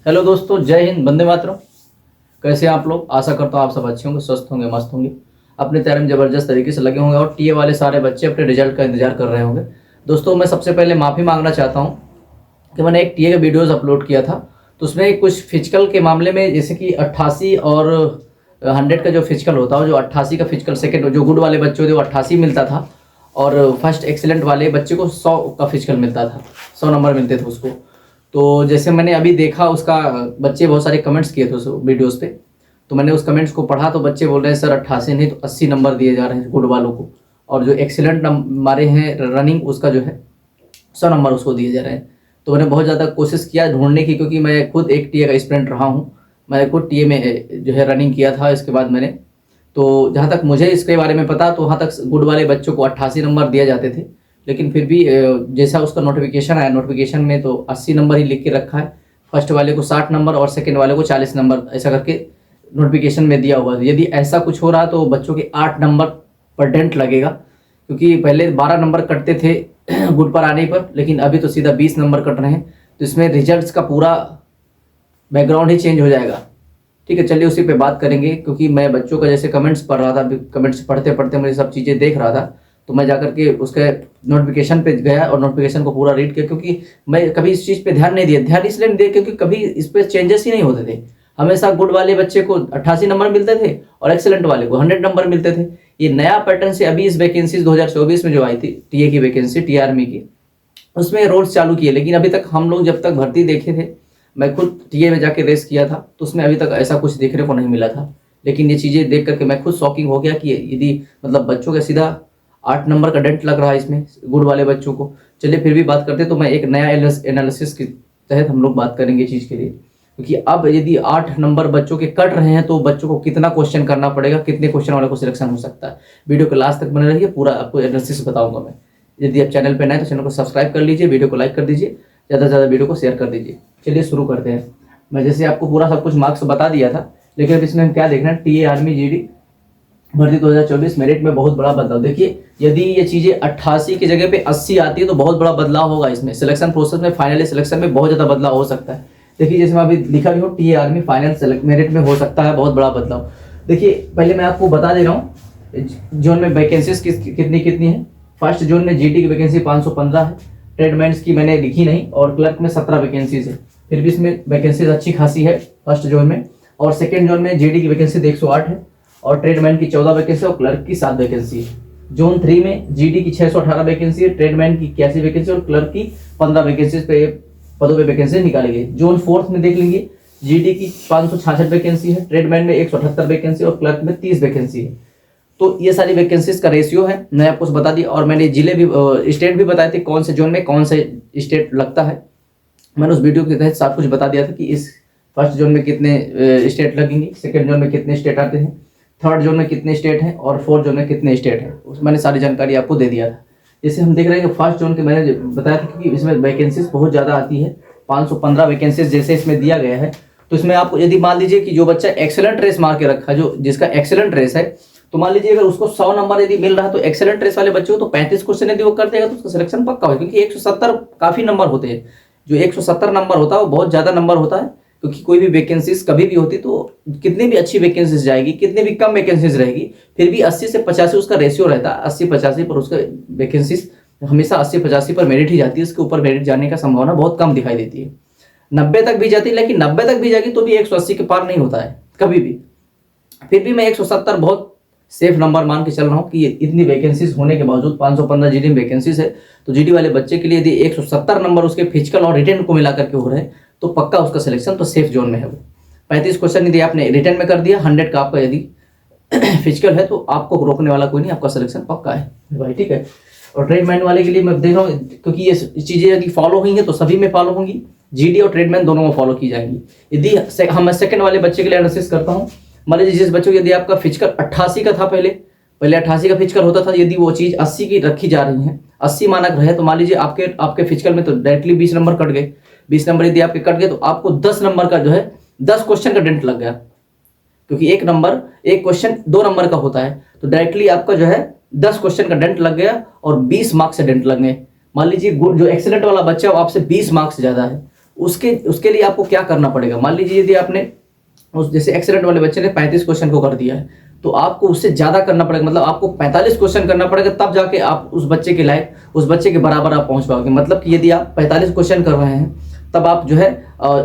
Hello दोस्तों, जय हिंद, वंदे मातरम। कैसे हैं आप लोग? आशा करता हूँ आप सब अच्छे होंगे, स्वस्थ होंगे, मस्त होंगे, अपने तैयारी में ज़बरदस्त तरीके से लगे होंगे और टीए वाले सारे बच्चे अपने रिजल्ट का इंतजार कर रहे होंगे। दोस्तों, मैं सबसे पहले माफ़ी मांगना चाहता हूँ कि मैंने एक टीए का वीडियोज़ अपलोड किया था, तो उसमें कुछ फिजिकल के मामले में, जैसे कि 88 और 100 का जो फिजिकल होता है, जो 88 का फिजिकल सेकेंड जो गुड वाले बच्चे होते वो 88 मिलता था, और फर्स्ट एक्सेलेंट वाले बच्चे को 100 का फिजिकल मिलता था, 100 नंबर मिलते थे उसको। तो जैसे मैंने अभी देखा उसका, बच्चे बहुत सारे कमेंट्स किए थे उस वीडियोस पे, तो मैंने उस कमेंट्स को पढ़ा, तो बच्चे बोल रहे हैं सर 88 नहीं तो 80 नंबर दिए जा रहे हैं गुड वालों को, और जो एक्सीलेंट मारे हैं रनिंग उसका जो है 100 नंबर उसको दिए जा रहे हैं। तो मैंने बहुत ज़्यादा कोशिश किया ढूंढने की, क्योंकि मैं खुद एक टीए का स्टूडेंट रहा हूँ, मैं खुद टीए में जो है रनिंग किया था। इसके बाद मैंने, तो जहाँ तक मुझे इसके बारे में पता, तो वहाँ तक गुड वाले बच्चों को 88 नंबर दिए जाते थे, लेकिन फिर भी जैसा उसका नोटिफिकेशन आया, नोटिफिकेशन में तो 80 नंबर ही लिख के रखा है। फर्स्ट वाले को 60 नंबर और सेकंड वाले को 40 नंबर, ऐसा करके नोटिफिकेशन में दिया हुआ है। यदि ऐसा कुछ हो रहा तो बच्चों के 8 नंबर पर डेंट लगेगा, क्योंकि पहले 12 नंबर कटते थे गुड पर आने पर, लेकिन अभी तो सीधा 20 नंबर कट रहे हैं। तो इसमें रिजल्ट्स का पूरा बैकग्राउंड ही चेंज हो जाएगा। ठीक है, चलिए उसी पे बात करेंगे, क्योंकि मैं बच्चों का जैसे कमेंट्स पढ़ रहा था, कमेंट्स पढ़ते पढ़ते मुझे सब चीज़ें देख रहा था, तो मैं जाकर के उसके नोटिफिकेशन पे गया और नोटिफिकेशन को पूरा रीड किया, क्योंकि मैं कभी इस चीज़ पे ध्यान नहीं दिया। ध्यान इसलिए नहीं दिया क्योंकि कभी इस पर चेंजेस ही नहीं होते थे। हमेशा गुड वाले बच्चे को 88 नंबर मिलते थे और एक्सेलेंट वाले को 100 नंबर मिलते थे। ये नया पैटर्न से अभी इस वैकेंसीज 2024 में जो आई थी टीए की वैकेंसी, टी आर्मी की, उसमें रोल्स चालू किए, लेकिन अभी तक हम लोग जब तक भर्ती देखे थे, मैं खुद टीए में जाके रेस किया था, तो उसमें अभी तक ऐसा कुछ देखने को नहीं मिला था। लेकिन ये चीज़ें देख करके मैं खुद शॉकिंग हो गया कि यदि मतलब बच्चों का सीधा 8 नंबर का डेंट लग रहा है इसमें गुड वाले बच्चों को। चलिए फिर भी बात करते, तो मैं एक नया एनालिसिस के तहत हम लोग बात करेंगे चीज़ के लिए, क्योंकि अब यदि 8 नंबर बच्चों के कट रहे हैं तो बच्चों को कितना क्वेश्चन करना पड़ेगा, कितने क्वेश्चन वाले को सिलेक्शन हो सकता है। वीडियो को लास्ट तक बने रहिए, पूरा आपको एनालिसिस बताऊंगा मैं। यदि आप चैनल पर नए तो चैनल को सब्सक्राइब कर लीजिए, वीडियो को लाइक कर दीजिए, ज़्यादा से ज़्यादा वीडियो को शेयर कर दीजिए। चलिए शुरू करते हैं। मैं जैसे आपको पूरा सब कुछ मार्क्स बता दिया था, लेकिन अब इसमें हम क्या देखना है, टीए आर्मी जीडी भर्ती 2024 मेरिट में बहुत बड़ा बदलाव। देखिए, यदि ये चीज़ें 88 की जगह पे 80 आती है तो बहुत बड़ा बदलाव होगा इसमें। सिलेक्शन प्रोसेस में, फाइनली सिलेक्शन में बहुत ज़्यादा बदलाव हो सकता है। देखिए, जैसे मैं अभी लिखा भी हूँ, टीए आर्मी फाइनल मेरिट में हो सकता है बहुत बड़ा बदलाव। देखिए, पहले मैं आपको बता दे रहा हूँ जोन में वैकेंसीज कितनी कितनी है। फर्स्ट जोन में जीडी की वैकेंसी 515 है, ट्रेडमेंट्स की मैंने लिखी नहीं, और क्लर्क में 17 वैकेंसीज है, फिर भी इसमें वैकेंसीज अच्छी खासी है फर्स्ट जोन में। और सेकेंड जोन में जीडी की वैकेंसी 108 है, और ट्रेडमैन की 14 वैकेंसी और क्लर्क की 7 वैकेंसी है। जोन 3 में जीडी की 618 वैकेंसी है, ट्रेडमैन की 81 वैकेंसी और क्लर्क की 15 वैकेंसी पे पदों पे वैकेंसी निकाली गई। जोन 4 में देख लेंगे, जीडी की 566 वैकेंसी है, ट्रेडमैन में 178 वैकेंसी और क्लर्क में 30 वैकेंसी है। तो ये सारी वैकेंसीज का रेशियो है, मैं आपको बता दिया। और मैंने जिले भी, स्टेट भी बताए थे कौन से जोन में कौन से स्टेट लगता है। मैंने उस वीडियो के तहत सब कुछ बता दिया था कि इस फर्स्ट जोन में कितने स्टेट लगेंगे, सेकेंड जोन में कितने स्टेट आते हैं, थर्ड जोन में कितने स्टेट हैं, और फोर्थ जोन में कितने स्टेट हैं, उसमें मैंने सारी जानकारी आपको दे दिया था। जैसे हम देख रहे हैं कि फर्स्ट जोन के मैंने बताया था कि इसमें वैकेंसीज बहुत ज़्यादा आती है, 515 वैकेंसीज जैसे इसमें दिया गया है। तो इसमें आपको यदि मान लीजिए कि जो बच्चा एक्सेलेंट रेस मार के रखा है, जो जिसका एक्सेलेंट रेस है, तो मान लीजिए अगर उसको 100 नंबर यदि मिल रहा है, तो एक्सेलेंट रेस वाले बच्चे को तो 35 क्वेश्चन यदि वो कर देगा तो उसका सिलेक्शन पक्का हो, क्योंकि 170 काफ़ी नंबर होते हैं। जो 170 नंबर होता है वो बहुत ज़्यादा नंबर होता है, क्योंकि कोई भी वैकेंसीज कभी भी होती तो कितनी भी अच्छी वैकेंसीज जाएगी, कितनी भी कम वैकेंसीज रहेगी, फिर भी 80 से 85 उसका रेशियो रहता है। 80-85 पर उसका वैकेंसीज हमेशा 80-85 पर मेरिट ही जाती है, उसके ऊपर मेरिट जाने का संभावना बहुत कम दिखाई देती है। 90 तक भी जाती है, लेकिन 90 तक भी जाएगी तो भी 180 के पार नहीं होता है कभी भी। फिर भी मैं 170 बहुत सेफ नंबर मान के चल रहा हूँ कि इतनी वैकेंसीज होने के बावजूद 515 जीडी में वैकेंसीज है, तो जीडी वाले बच्चे के लिए यदि 170 नंबर उसके फिजिकल और रिटन को मिलाकर के हो रहे हैं तो पक्का उसका सिलेक्शन तो सेफ जोन में है। वो 35 क्वेश्चन यदि आपने रिटन में कर दिया, 100 का आपका यदि फिजिकल है, तो आपको रोकने वाला कोई नहीं, आपका सिलेक्शन पक्का है भाई। ठीक है, और ट्रेडमैन वाले के लिए मैं देख रहा हूँ, क्योंकि ये चीज़ें यदि फॉलो हुई हैं तो सभी में फॉलो होंगी, जीडी और ट्रेडमैन दोनों में फॉलो की जाएंगी। यदि हम सेकंड वाले बच्चे के लिए एनालिसिस करता हूँ, मान लीजिए जिस बच्चों को यदि आपका फिजिकल 88 का था, पहले 88 का फिजिकल होता था, यदि वो चीज़ 80 की रखी जा रही है, 80 मानक रहे, तो मान लीजिए आपके फिजिकल में तो डायरेक्टली 20 नंबर कट गए। 20 नंबर यदि आपके कट गए तो आपको 10 नंबर का जो है 10 क्वेश्चन का डेंट लग गया, क्योंकि एक क्वेश्चन 2 नंबर का होता है, तो डायरेक्टली आपका जो है 10 क्वेश्चन का डेंट लग गया और 20 मार्क्स से डेंट लग गए। मान लीजिए जो एक्सीलेंट वाला बच्चा है वो आपसे 20 मार्क्स ज़्यादा है, उसके उसके लिए आपको क्या करना पड़ेगा। मान लीजिए यदि आपने उस जैसे एक्सीलेंट वाले बच्चे ने 35 क्वेश्चन को कर दिया है, तो आपको उससे ज़्यादा करना पड़ेगा, मतलब आपको 45 क्वेश्चन करना पड़ेगा, तब जाके आप उस बच्चे के लायक, उस बच्चे के बराबर आप पहुंच पाओगे। मतलब कि यदि आप 45 क्वेश्चन कर रहे हैं, तब आप जो है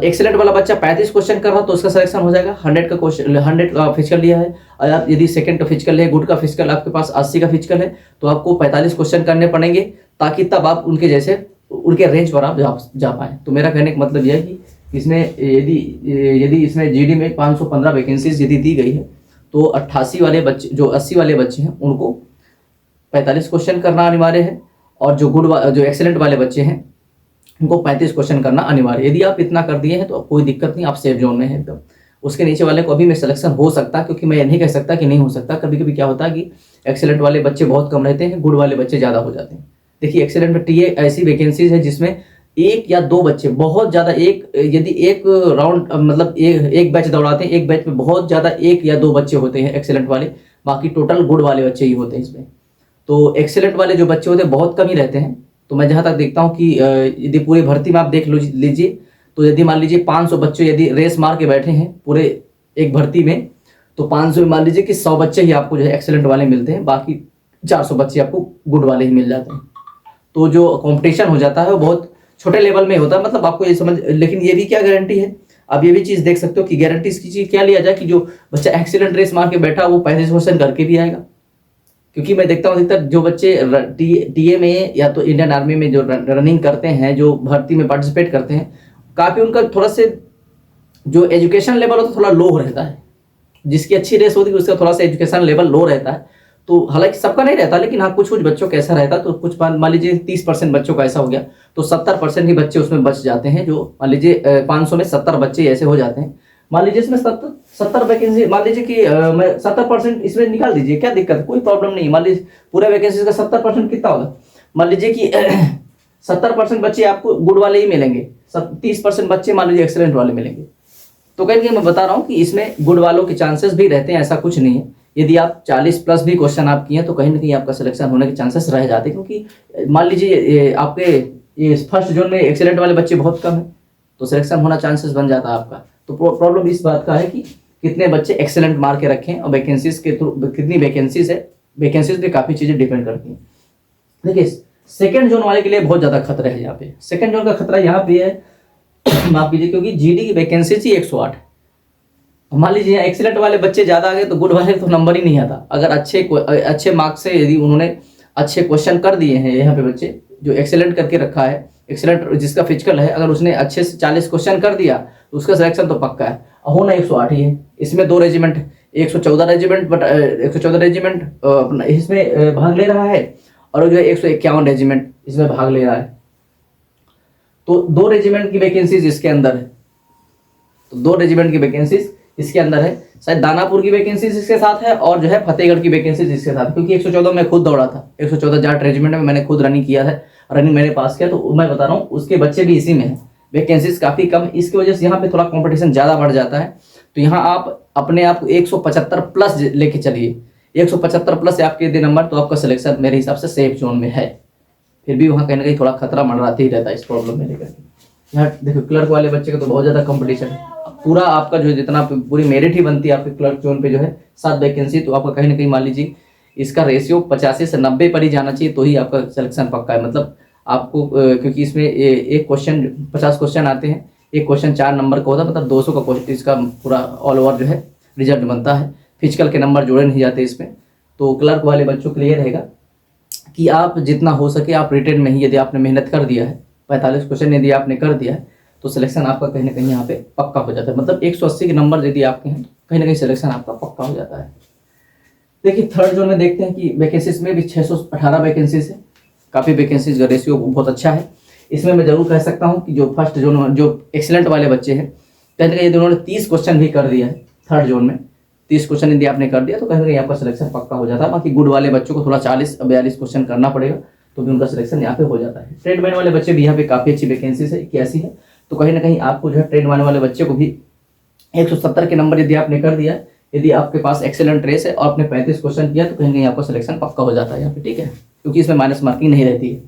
एक्सीलेंट वाला बच्चा 35 क्वेश्चन कर रहा है तो उसका सिलेक्शन हो जाएगा। 100 का क्वेश्चन, 100 का फिजिकल लिया है, और आप यदि सेकंड का फिजिकल है, गुड का फिजिकल आपके पास 80 का फिजिकल है, तो आपको 45 क्वेश्चन करने पड़ेंगे, ताकि तब आप उनके जैसे, उनके रेंज पर आप जा पाए। तो मेरा कहने का मतलब यह है कि इसमें यदि इसमें जीडी में 515 वैकेंसीज यदि दी गई है, तो 88 वाले बच्चे, जो 80 वाले बच्चे हैं, उनको 45 क्वेश्चन करना अनिवार्य है, और जो एक्सीलेंट वाले बच्चे हैं उनको 35 क्वेश्चन करना अनिवार्य है। यदि आप इतना कर दिए हैं तो कोई दिक्कत नहीं, आप सेफ जोन में है एकदम। उसके नीचे वाले को अभी में सिलेक्शन हो सकता है, क्योंकि मैं ये नहीं कह सकता कि नहीं हो सकता। कभी कभी क्या होता है कि एक्सीलेंट वाले बच्चे बहुत कम रहते हैं, गुड वाले बच्चे ज़्यादा हो जाते हैं। देखिए एक्सीलेंट में टीए ऐसी वैकेंसीज है जिसमें एक या दो बच्चे बहुत ज़्यादा, यदि एक राउंड मतलब एक बैच दौड़ाते हैं, एक बैच में बहुत ज़्यादा एक या दो बच्चे होते हैं एक्सीलेंट वाले, बाकी टोटल गुड वाले बच्चे ही होते हैं इसमें। तो एक्सीलेंट वाले जो बच्चे होते हैं बहुत कम ही रहते हैं। तो मैं जहाँ तक देखता हूँ कि यदि पूरी भर्ती में आप देख लीजिए, तो यदि मान लीजिए 500 बच्चे यदि रेस मार के बैठे हैं पूरे एक भर्ती में, तो 500 में मान लीजिए कि 100 बच्चे ही आपको जो है एक्सीलेंट वाले मिलते हैं, बाकी 400 बच्चे आपको गुड वाले ही मिल जाते हैं। तो जो कंपटीशन हो जाता है वो बहुत छोटे लेवल में होता है, मतलब आपको ये समझ। लेकिन ये भी क्या गारंटी है, आप ये भी चीज़ देख सकते हो कि गारंटी इसकी चीज़ क्या लिया जाए कि जो बच्चा एक्सीलेंट रेस मार के बैठा वो 35 क्वेश्चन करके भी आएगा। क्योंकि मैं देखता हूँ अधिकतर जो बच्चे टीए में या तो इंडियन आर्मी में जो रनिंग करते हैं, जो भर्ती में पार्टिसिपेट करते हैं, काफ़ी उनका थोड़ा से जो एजुकेशन लेवल होता है थोड़ा लो रहता है। जिसकी अच्छी रेस होती है उसका थोड़ा सा एजुकेशन लेवल लो रहता है। तो हालांकि सबका नहीं रहता, लेकिन हाँ कुछ कुछ बच्चों का ऐसा रहता है। तो कुछ मान लीजिए 30% बच्चों का ऐसा हो गया, तो 70% ही बच्चे उसमें बच जाते हैं। जो मान लीजिए 500 में 70 बच्चे ऐसे हो जाते हैं। मान लीजिए इसमें 70 वैकेंसी, मान लीजिए कि मैं 70% इसमें निकाल दीजिए, क्या दिक्कत है, कोई प्रॉब्लम नहीं। मान लीजिए पूरे वैकेंसी का 70% कितना होगा, मान लीजिए कि 70% बच्चे आपको गुड वाले ही मिलेंगे, 30% बच्चे मान लीजिए एक्सीलेंट वाले मिलेंगे। तो कहीं मैं बता रहा हूँ कि इसमें गुड वालों के चांसेस भी रहते हैं, ऐसा कुछ नहीं है। यदि आप 40 प्लस भी क्वेश्चन आप किए तो कहीं ना कहीं आपका सिलेक्शन होने के चांसेस रह जाते हैं। क्योंकि मान लीजिए आपके ये फर्स्ट जोन में एक्सीलेंट वाले बच्चे बहुत कम है, तो सिलेक्शन होना चांसेस बन जाता है आपका। तो प्रॉब्लम इस बात का है कि कितने बच्चे एक्सीलेंट मार के रखें, और वैकेंसीज के थ्रू कितनी वैकेंसीज है, वैकेंसीज पे काफ़ी चीज़ें डिपेंड करती हैं। देखिए सेकेंड जोन वाले के लिए बहुत ज़्यादा खतरा है यहाँ पे। सेकेंड जोन का खतरा यहाँ पे है माफ कीजिए, क्योंकि जीडी की वैकेंसीज ही 108। मान लीजिए एक्सीलेंट वाले बच्चे ज़्यादा आ गए तो गुड वाले तो नंबर ही नहीं आता। अगर अच्छे मार्क्स से यदि उन्होंने अच्छे क्वेश्चन कर दिए हैं, यहाँ पे बच्चे जो एक्सीलेंट करके रखा है, एक्सीलेंट जिसका फिजिकल है, अगर उसने अच्छे से 40 क्वेश्चन कर दिया तो उसका सिलेक्शन तो पक्का है। होना 108 ही है। इसमें 2 रेजिमेंट, 114 रेजिमेंट, बट 114 रेजिमेंट अपना इसमें भाग ले रहा है, और जो है 151 रेजिमेंट इसमें भाग ले रहा है। तो 2 रेजिमेंट की वैकेंसीज इसके अंदर है, तो 2 रेजिमेंट की वैकेंसीज इसके अंदर है। शायद दानापुर की वैकेंसीज इसके साथ है, और जो है फतेहगढ़ की वैकेंसीज इसके साथ। क्योंकि 114 में खुद दौड़ा था, 114 जाट रेजिमेंट में मैंने खुद रनिंग किया है, रनिंग मैंने पास किया। तो मैं बता रहा हूँ उसके बच्चे भी इसी में है, वैकेंसीज काफ़ी कम, इसकी वजह से यहाँ पे थोड़ा कंपटीशन ज़्यादा बढ़ जाता है। तो यहाँ आप अपने आप को 175 प्लस लेके चलिए, 175 प्लस आपके यदि नंबर, तो आपका सिलेक्शन मेरे हिसाब से सेफ जोन में है। फिर भी वहाँ कहीं ना कहीं थोड़ा खतरा मंडराते ही रहता है इस प्रॉब्लम में लेकर। यहाँ देखो क्लर्क वाले बच्चे का तो बहुत ज़्यादा कंपटीशन है। पूरा आपका जो जितना पूरी मेरिट ही बनती है आपके क्लर्क जोन पे जो है 7 वैकेंसी, तो आपका कहीं ना कहीं मान लीजिए इसका रेशियो 85 से 90 पर ही जाना चाहिए, तो ही आपका सिलेक्शन पक्का है। मतलब आपको क्योंकि इसमें एक क्वेश्चन 50 क्वेश्चन आते हैं, एक क्वेश्चन 4 नंबर का होता है, मतलब 200 का क्वेश्चन इसका पूरा ऑल ओवर जो है रिजल्ट बनता है। फिजिकल के नंबर जोड़े नहीं जाते इसमें। तो क्लर्क वाले बच्चों के लिए रहेगा कि आप जितना हो सके आप रिटेन में ही, यदि आपने मेहनत कर दिया है, 45 क्वेश्चन यदि आपने कर दिया है, तो सिलेक्शन आपका कहीं ना कहीं यहाँ पे पक्का हो जाता है। मतलब 180 के नंबर यदि आपके हैं, कहीं ना कहीं सिलेक्शन आपका पक्का हो जाता है। देखिए थर्ड जोन में देखते हैं कि वैकेंसीज में भी 618 वैकेंसीज है, काफ़ी वैकेंसीज का रेशियो बहुत अच्छा है। इसमें मैं जरूर कह सकता हूँ कि जो फर्स्ट जोन जो एक्सीलेंट वाले बच्चे हैं, कहीं ना कहीं यदि उन्होंने 30 क्वेश्चन भी कर दिया है थर्ड जोन में, 30 क्वेश्चन यदि आपने कर दिया तो कहीं ना कहीं आपका सिलेक्शन पक्का हो जाता है। बाकी गुड वाले बच्चों को थोड़ा 40-42 क्वेश्चन करना पड़ेगा, तो भी उनका सिलेक्शन यहाँ पे हो जाता है। ट्रेडमैन वाले बच्चे भी यहाँ पे काफ़ी अच्छी वैकेंसीज है, 81 है। तो कहीं ना कहीं आपको जो है ट्रेडमैन वाले बच्चे को भी 170 के नंबर यदि आपने कर दिया, यदि आपके पास एक्सेलेंट रेस है और आपने 35 क्वेश्चन किया, तो कहीं कहीं आपका सिलेक्शन पक्का हो जाता है यहाँ पे, ठीक है, क्योंकि इसमें माइनस मार्किंग नहीं रहती है।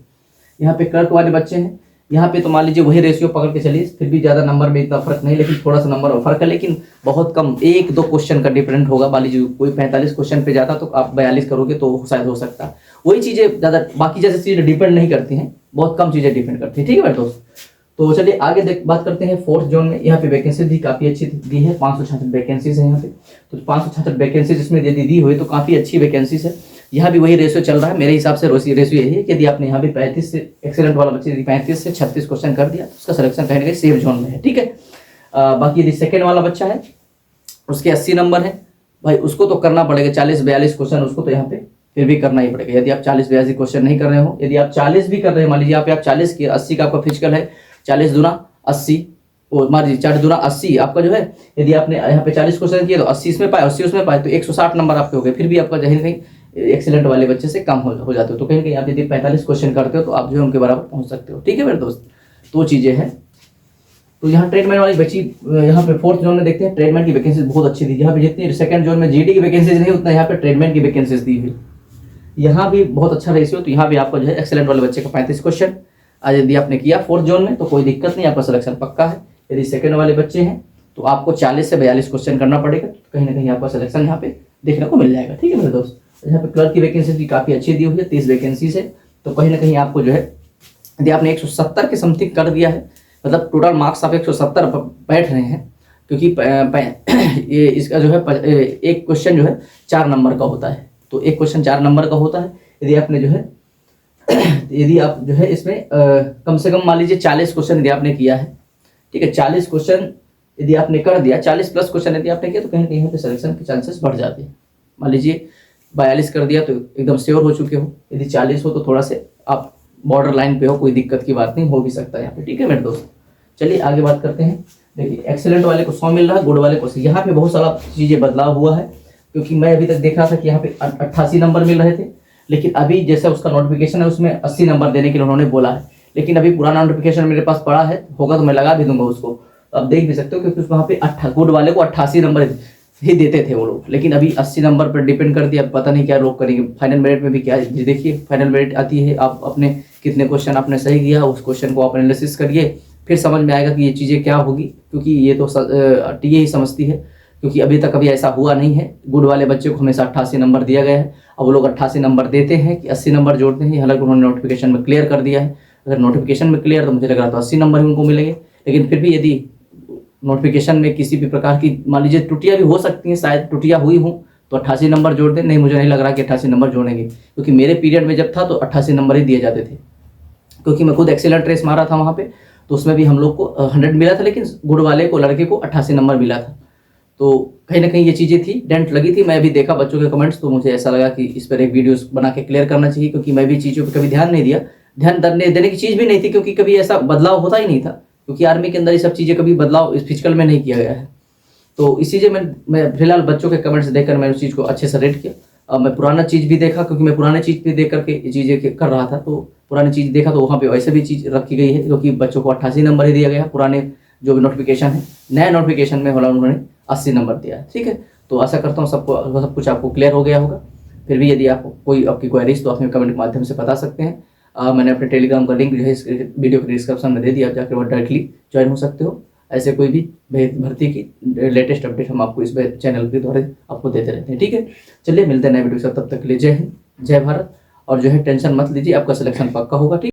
यहाँ पे क्लर्क वाले बच्चे हैं, यहाँ पे तो मान लीजिए वही रेशियो पकड़ के चलिए, फिर भी ज़्यादा नंबर में इतना फर्क नहीं, लेकिन थोड़ा सा नंबर में फर्क है, लेकिन बहुत कम, 1-2 क्वेश्चन का डिफरेंट होगा। मान लीजिए कोई 45 क्वेश्चन पे जाता तो आप 42 करोगे तो शायद हो सकता है। वही चीज़ें ज़्यादा, बाकी जैसे चीज़ें डिपेंड नहीं करती हैं, बहुत कम चीज़ें डिपेंड करती हैं। ठीक है मेरे दोस्त, तो चलिए आगे बात करते हैं। 4th जोन में यहाँ पे वैकेंसी भी काफ़ी अच्छी दी है, 566 वैकेंसीज है यहाँ पे। तो 566 वैकेंसीज इसमें यदि दी हुई तो काफ़ी अच्छी वैकेंसीज है। यहाँ भी वही रेशियो चल रहा है मेरे हिसाब से। रेशियो यही है कि यदि आपने यहाँ पे 35 से एक्सीलेंट वाला बच्चे यदि 35 से 36 क्वेश्चन कर दिया तो उसका सिलेक्शन कहीं ना कहीं सेफ जोन में है। ठीक है, बाकी यदि सेकेंड वाला बच्चा है उसके 80 नंबर है, भाई उसको तो करना पड़ेगा 40-42 क्वेश्चन, उसको तो यहाँ पे फिर भी करना ही पड़ेगा। यदि आप 40-42 क्वेश्चन नहीं कर रहे हो, यदि आप 40 भी कर रहे हैं, मान लीजिए यहाँ पे आप 40 की 80 का आपका फिजिकल है, 40 दूना 80, मान लीजिए 4 दूना 80 आपका जो है, यदि आपने यहाँ पे 40 क्वेश्चन किए तो 80 इसमें पाए, 80 उसमें पाए, तो 160 नंबर आपके हो गए। फिर भी आपका कहीं नहीं एक्सीलेंट वाले बच्चे से कम हो जाते हो। तो कहीं कहीं आप यदि 45 क्वेश्चन करते हो तो आप जो है उनके बराबर पहुंच सकते हो। ठीक है मेरे दोस्त, तो चीज़ें हैं। तो यहाँ ट्रेडमैन वाली बच्ची, यहाँ पे 4th जोन में देखते हैं, ट्रेडमैन की वैकेंसी बहुत अच्छी दी। यहाँ पे जितनी 2nd जोन में जीडी की वैकेंसीज नहीं, उतना यहाँ पे ट्रेडमैन की वैकेंसीज दी हुई। यहाँ भी बहुत अच्छा रेशियो, तो यहाँ भी आपको जो है एक्सीलेंट वाले बच्चे का 35 क्वेश्चन आज यदि आपने किया 4th जोन में तो कोई दिक्कत नहीं, आपका सिलेक्शन पक्का है। यदि सेकंड वाले बच्चे हैं तो आपको 40 से 42 क्वेश्चन करना पड़ेगा, तो कहीं ना कहीं आपका सिलेक्शन यहाँ पे देखने को मिल जाएगा। ठीक है मेरे दोस्त, यहाँ पे क्लर्क की वैकेंसी भी काफ़ी अच्छी दी हुई है, 30 वैकेंसी है। तो कहीं ना कहीं आपको जो है यदि आपने 170 के समथिंग कर दिया है, मतलब टोटल मार्क्स आप 170 बैठ रहे हैं, क्योंकि ये इसका जो है एक क्वेश्चन जो है 4 नंबर का होता है, तो एक क्वेश्चन 4 नंबर का होता है। यदि आपने जो है यदि आप जो है इसमें कम से कम मान लीजिए 40 क्वेश्चन यदि आपने किया है, ठीक है, 40 क्वेश्चन यदि आपने कर दिया, 40+ क्वेश्चन यदि आपने किया तो कहीं ना कहीं यहाँ पे सिलेक्शन के चांसेस बढ़ जाते हैं। मान लीजिए 42 कर दिया तो एकदम श्योर हो चुके हो, यदि 40 हो तो थोड़ा से आप बॉर्डर लाइन पे हो, कोई दिक्कत की बात नहीं, हो भी सकता है यहाँ पे। ठीक है मेरे दोस्त, चलिए आगे बात करते हैं। देखिए एक्सीलेंट वाले को 100 मिल रहा है, गुड वाले को 80। यहाँ पे बहुत सारा चीज़ें बदलाव हुआ है, क्योंकि मैं अभी तक देख रहा था कि यहाँ पे 88 नंबर मिल रहे थे, लेकिन अभी जैसे उसका नोटिफिकेशन है उसमें 80 नंबर देने के लिए उन्होंने बोला है। लेकिन अभी पुराना नोटिफिकेशन मेरे पास पड़ा है, होगा तो मैं लगा भी दूंगा उसको, आप देख भी सकते हो, क्योंकि वहाँ पे गुड वाले को 88 नंबर ही देते थे वो लोग, लेकिन अभी 80 नंबर पर डिपेंड कर दिया। पता नहीं क्या लोग करेंगे। फाइनल मेरिट में भी क्या देखिए, फाइनल मेरिट आती है, आप अपने कितने क्वेश्चन आपने सही किया, उस क्वेश्चन को आप एनालिसिस करिए, फिर समझ में आएगा कि ये चीज़ें क्या होगी, क्योंकि ये तो टीए ही समझती है, क्योंकि अभी तक कभी ऐसा हुआ नहीं है। गुड वाले बच्चे को हमेशा 88 नंबर दिया गया है, अब वो लोग 88 नंबर देते हैं कि 80 नंबर जोड़ते हैं, हालांकि उन्होंने नोटिफिकेशन में क्लियर कर दिया है। अगर नोटिफिकेशन में क्लियर तो मुझे लग रहा था 80 नंबर ही उनको मिलेंगे, लेकिन फिर भी यदि नोटिफिकेशन में किसी भी प्रकार की मान लीजिए त्रुटियां भी हो सकती हैं, शायद त्रुटियां हुई हों तो 88 नंबर जोड़ दें। नहीं, मुझे नहीं लग रहा कि 88 नंबर जोड़ेंगे, क्योंकि मेरे पीरियड में जब था तो 88 नंबर ही दिए जाते थे, क्योंकि मैं खुद एक्सीलेंट रेस मारा था वहाँ पे, तो उसमें भी हम लोग को 100 मिला था, लेकिन गुड वाले को लड़के को 88 नंबर मिला था। तो कहीं ना कहीं ये चीज़ें थी, डेंट लगी थी। मैं अभी देखा बच्चों के कमेंट्स, तो मुझे ऐसा लगा कि इस पर एक वीडियो बना के क्लियर करना चाहिए, क्योंकि मैं भी चीज़ों पर कभी ध्यान नहीं दिया, ध्यान देने की चीज़ भी नहीं थी, क्योंकि कभी ऐसा बदलाव होता ही नहीं था, क्योंकि आर्मी के अंदर ये सब चीज़ें कभी बदलाव इस फिजिकल में नहीं किया गया है। तो इसीलिए मैं फिलहाल बच्चों के कमेंट्स देखकर मैंने उस चीज़ को अच्छे से रेट किया। मैं पुराना चीज़ भी देखा, क्योंकि मैं पुराने चीज़ भी देख करके ये चीज़ें कर रहा था, तो पुरानी चीज़ देखा तो वहाँ पे वैसे भी चीज़ रखी गई है, क्योंकि बच्चों को 88 नंबर ही दिया गया है। पुराने जो भी नोटिफिकेशन है, नए नोटिफिकेशन में होला उन्होंने 80 नंबर दिया है। ठीक है, तो आशा करता हूँ सबको सब कुछ आपको क्लियर हो गया होगा। फिर भी यदि आपको कोई आपकी क्वेरीज तो आप हमें कमेंट के माध्यम से बता सकते हैं। मैंने अपने टेलीग्राम का लिंक जो है इस वीडियो के डिस्क्रिप्शन में दे दिया, आप जाकर वो डायरेक्टली ज्वाइन हो सकते हो। ऐसे कोई भी भर्ती की लेटेस्ट अपडेट हम आपको इस चैनल के द्वारा आपको देते रहते हैं। ठीक है, चलिए मिलते हैं नए वीडियो से, तब तक के लिए जय हिंद, जय भारत, और जो है टेंशन मत लीजिए, आपका सिलेक्शन पक्का होगा। ठीक।